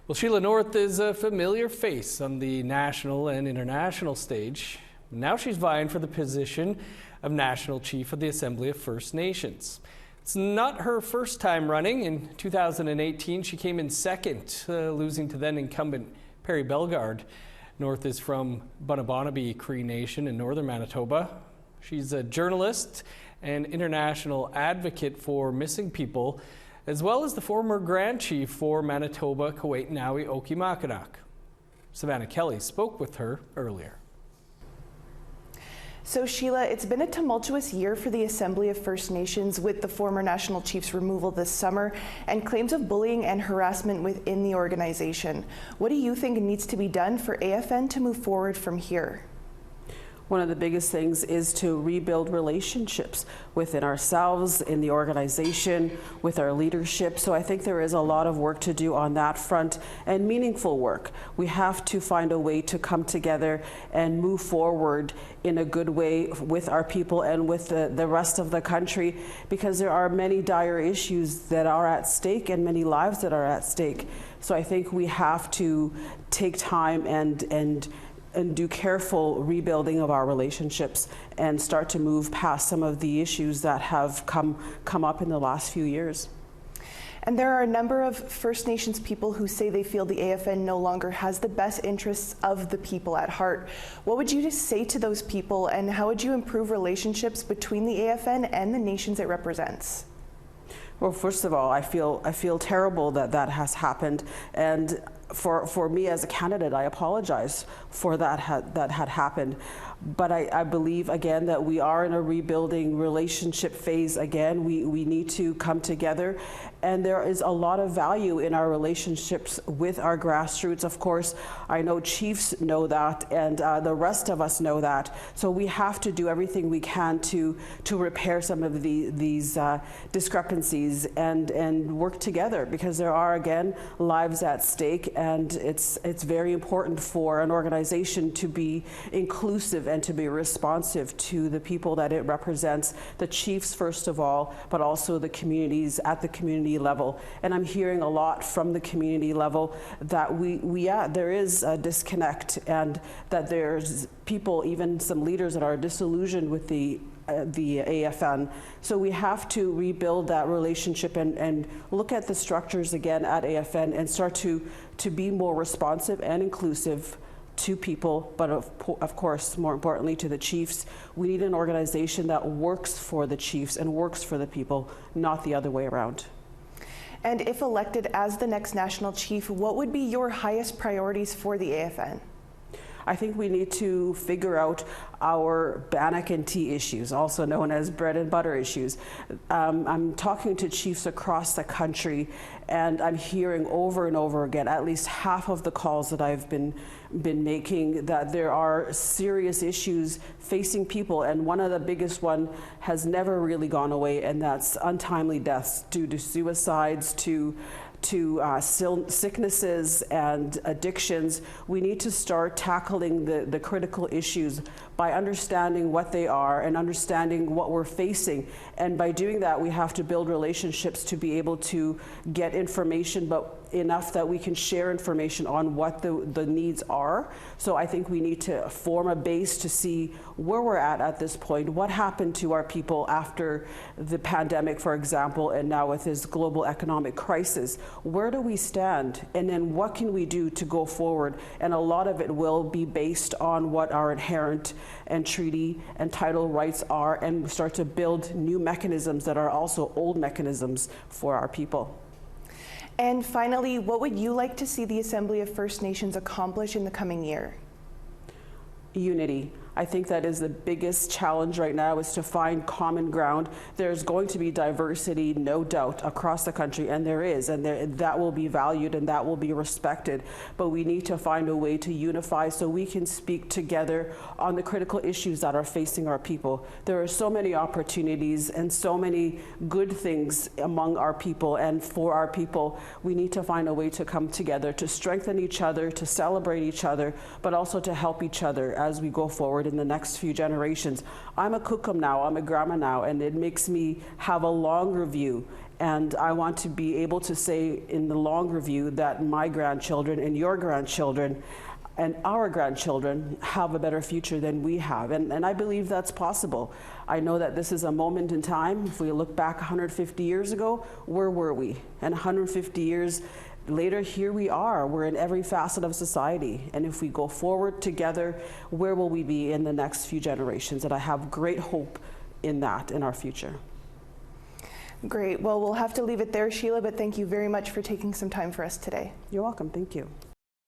Well, Sheila North is a familiar face on the national and international stage. Now she's vying for the position of National Chief of the Assembly of First Nations. It's not her first time running. In 2018, she came in second, losing to then incumbent Perry Bellegarde. North is from Bunabonabee Cree Nation in northern Manitoba. She's a journalist and international advocate for missing people, as well as the former Grand Chief for Manitoba Keewatinowi Okimakanak. Savannah Kelly spoke with her earlier. So Sheila, it's been a tumultuous year for the Assembly of First Nations with the former National Chief's removal this summer and claims of bullying and harassment within the organization. What do you think needs to be done for AFN to move forward from here? One of the biggest things is to rebuild relationships within ourselves, in the organization, with our leadership. So I think there is a lot of work to do on that front, and meaningful work. We have to find a way to come together and move forward in a good way with our people and with the rest of the country, because there are many dire issues that are at stake and many lives that are at stake. So I think we have to take time and do careful rebuilding of our relationships and start to move past some of the issues that have come up in the last few years. And there are a number of First Nations people who say they feel the AFN no longer has the best interests of the people at heart. What would you just say to those people, and how would you improve relationships between the AFN and the nations it represents? Well, first of all, I feel terrible that that has happened, and for me as a candidate, I apologize for that had happened. But I believe, again, that we are in a rebuilding relationship phase again. We need to come together, and there is a lot of value in our relationships with our grassroots. Of course, I know chiefs know that, and the rest of us know that. So we have to do everything we can to repair some of these discrepancies and work together, because there are, again, lives at stake, and it's very important for an organization to be inclusive and to be responsive to the people that it represents, the chiefs first of all, but also the communities at the community level. And I'm hearing a lot from the community level that there is a disconnect, and that there's people, even some leaders, that are disillusioned with the AFN. So we have to rebuild that relationship and look at the structures again at AFN and start to be more responsive and inclusive to people, but of course, more importantly, to the chiefs. We need an organization that works for the chiefs and works for the people, not the other way around. And if elected as the next national chief, what would be your highest priorities for the AFN? I think we need to figure out our bannock and tea issues, also known as bread and butter issues. I'm talking to chiefs across the country, and I'm hearing over and over again, at least half of the calls that I've been making, that there are serious issues facing people, and one of the biggest one has never really gone away, and that's untimely deaths due to suicides, to sicknesses and addictions. We need to start tackling the critical issues by understanding what they are and understanding what we're facing. And by doing that, we have to build relationships to be able to get information, but enough that we can share information on what the needs are. So I think we need to form a base to see where we're at this point, what happened to our people after the pandemic, for example, and now with this global economic crisis. Where do we stand? And then what can we do to go forward? And a lot of it will be based on what our inherent and treaty and title rights are, and start to build new mechanisms that are also old mechanisms for our people. And finally, what would you like to see the Assembly of First Nations accomplish in the coming year? Unity. I think that is the biggest challenge right now, is to find common ground. There's going to be diversity, no doubt, across the country, and there is, and that will be valued and that will be respected. But we need to find a way to unify so we can speak together on the critical issues that are facing our people. There are so many opportunities and so many good things among our people and for our people. We need to find a way to come together, to strengthen each other, to celebrate each other, but also to help each other as we go forward forward in the next few generations. I'm a kukum now, I'm a grandma now, and it makes me have a longer view. And I want to be able to say in the longer view that my grandchildren and your grandchildren and our grandchildren have a better future than we have. And I believe that's possible. I know that this is a moment in time. If we look back 150 years ago, where were we? And 150 years later, here we are. We're in every facet of society. And if we go forward together, where will we be in the next few generations? And I have great hope in that, in our future. Great. Well, we'll have to leave it there, Sheila, but thank you very much for taking some time for us today. You're welcome. Thank you.